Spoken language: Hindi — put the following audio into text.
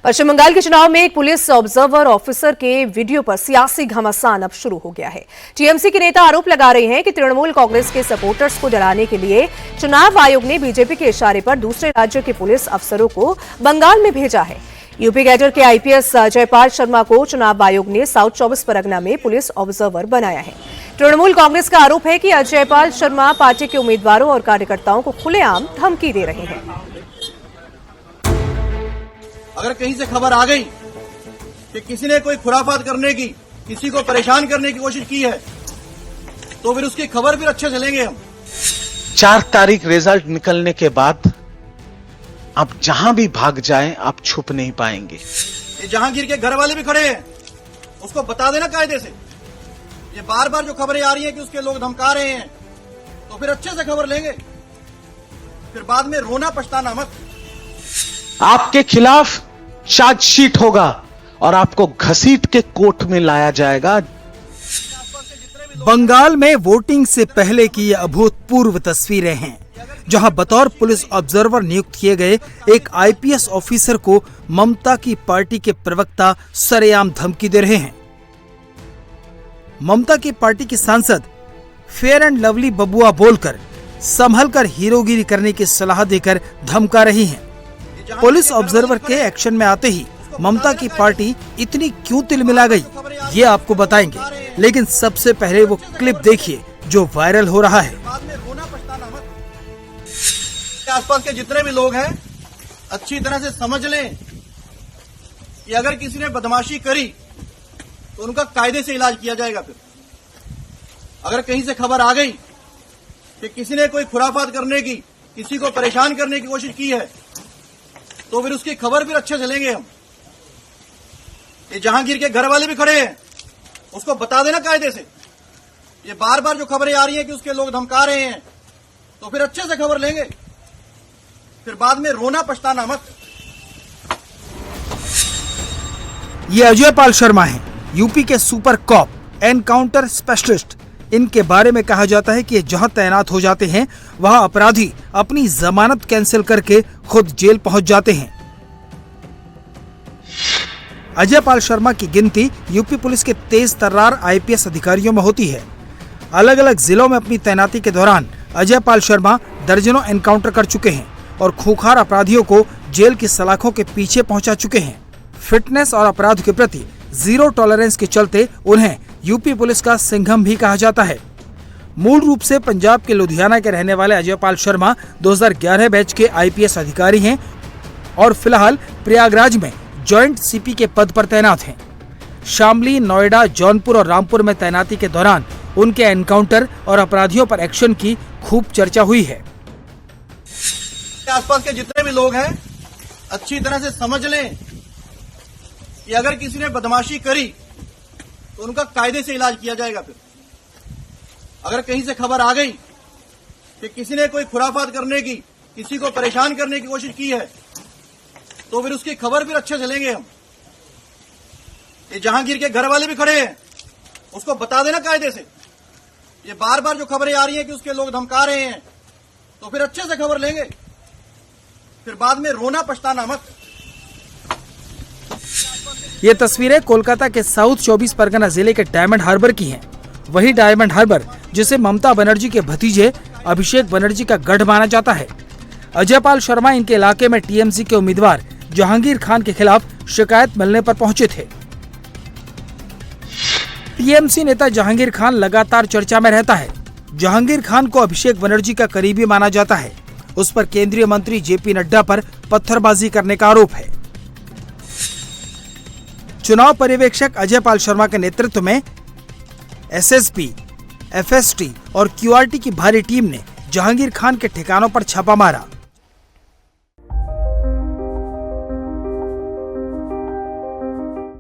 पश्चिम बंगाल के चुनाव में एक पुलिस ऑब्जर्वर ऑफिसर के वीडियो पर सियासी घमासान अब शुरू हो गया है। टीएमसी के नेता आरोप लगा रहे हैं कि तृणमूल कांग्रेस के सपोर्टर्स को डराने के लिए चुनाव आयोग ने बीजेपी के इशारे पर दूसरे राज्यों के पुलिस अफसरों को बंगाल में भेजा है। यूपी कैडर के आईपीएस जयपाल शर्मा को चुनाव आयोग ने साउथ 24 परगना में पुलिस ऑब्जर्वर बनाया है। तृणमूल कांग्रेस का आरोप है कि जयपाल शर्मा पार्टी के उम्मीदवारों और कार्यकर्ताओं को खुलेआम धमकी दे रहे हैं। अगर कहीं से खबर आ गई कि किसी ने कोई खुराफात करने की, किसी को परेशान करने की कोशिश की है, तो फिर उसकी खबर फिर अच्छे से लेंगे हम। 4 तारीख रिजल्ट निकलने के बाद आप जहां भी भाग जाएं, आप छुप नहीं पाएंगे। ये जहांगीर के घर वाले भी खड़े हैं, उसको बता देना कायदे से। ये बार बार जो खबरें आ रही हैं कि उसके लोग धमका रहे हैं, तो फिर अच्छे से खबर लेंगे, फिर बाद में रोना पछताना मत। आपके खिलाफ चार्जशीट होगा और आपको घसीट के कोर्ट में लाया जाएगा। बंगाल में वोटिंग से पहले की ये अभूतपूर्व तस्वीरें हैं, जहां बतौर पुलिस ऑब्जर्वर नियुक्त किए गए एक आईपीएस ऑफिसर को ममता की पार्टी के प्रवक्ता सरेआम धमकी दे रहे हैं। ममता की पार्टी की सांसद फेयर एंड लवली बबुआ बोलकर संभल कर हीरोगिरी करने की सलाह देकर धमका रही हैं। पुलिस ऑब्जर्वर के एक्शन में आते ही ममता की पार्टी इतनी क्यों तिलमिला गई, ये आपको बताएंगे, लेकिन सबसे पहले वो क्लिप देखिए जो वायरल हो रहा है। आसपास के जितने भी लोग हैं अच्छी तरह से समझ लें कि अगर किसी ने बदमाशी करी तो उनका कायदे से इलाज किया जाएगा। फिर अगर कहीं से खबर आ गई कि किसी ने कोई खुराफात करने की, किसी को परेशान करने की कोशिश की है, तो फिर उसकी खबर फिर अच्छे से लेंगे हम। ये जहांगीर के घर वाले भी खड़े हैं, उसको बता देना कायदे से। ये बार बार जो खबरें आ रही हैं कि उसके लोग धमका रहे हैं, तो फिर अच्छे से खबर लेंगे, फिर बाद में रोना पछताना मत। ये अजयपाल शर्मा हैं, यूपी के सुपर कॉप, एनकाउंटर स्पेशलिस्ट। इनके बारे में कहा जाता है कि ये जहां तैनात हो जाते हैं वहां अपराधी अपनी जमानत कैंसिल करके खुद जेल पहुंच जाते हैं। अजयपाल शर्मा की गिनती यूपी पुलिस के तेज तर्रार आईपीएस अधिकारियों में होती है। अलग अलग जिलों में अपनी तैनाती के दौरान अजयपाल शर्मा दर्जनों एनकाउंटर कर चुके हैं और खूंखार अपराधियों को जेल की सलाखों के पीछे पहुंचा चुके हैं। फिटनेस और अपराध के प्रति जीरो टॉलरेंस के चलते उन्हें यूपी पुलिस का सिंघम भी कहा जाता है। मूल रूप से पंजाब के लुधियाना के रहने वाले अजयपाल शर्मा 2011 बैच के आईपीएस अधिकारी हैं और फिलहाल प्रयागराज में जॉइंट सीपी के पद पर तैनात हैं। शामली, नोएडा, जौनपुर और रामपुर में तैनाती के दौरान उनके एनकाउंटर और अपराधियों पर एक्शन की खूब चर्चा हुई है। आसपास के जितने भी लोग हैं अच्छी तरह से समझ लें कि अगर किसी ने बदमाशी करी तो उनका कायदे से इलाज किया जाएगा। फिर अगर कहीं से खबर आ गई कि किसी ने कोई खुराफात करने की, किसी को परेशान करने की कोशिश की है, तो फिर उसकी खबर फिर अच्छे से लेंगे हम। ये जहांगीर के घर वाले भी खड़े हैं, उसको बता देना कायदे से। ये बार बार जो खबरें आ रही हैं कि उसके लोग धमका रहे हैं, तो फिर अच्छे से खबर लेंगे, फिर बाद में रोना पछताना मत। ये तस्वीरें कोलकाता के साउथ 24 परगना जिले के डायमंड हार्बर की हैं। वही डायमंड हार्बर जिसे ममता बनर्जी के भतीजे अभिषेक बनर्जी का गढ़ माना जाता है। अजयपाल शर्मा इनके इलाके में टीएमसी के उम्मीदवार जहांगीर खान के खिलाफ शिकायत मिलने पर पहुंचे थे। टीएमसी नेता जहांगीर खान लगातार चर्चा में रहता है। जहांगीर खान को अभिषेक बनर्जी का करीबी माना जाता है। उस पर केंद्रीय मंत्री जेपी नड्डा पर पत्थरबाजी करने का आरोप है। चुनाव पर्यवेक्षक अजयपाल शर्मा के नेतृत्व में एसएसपी, एफएसटी और क्यूआरटी की भारी टीम ने जहांगीर खान के ठिकानों पर छापा मारा।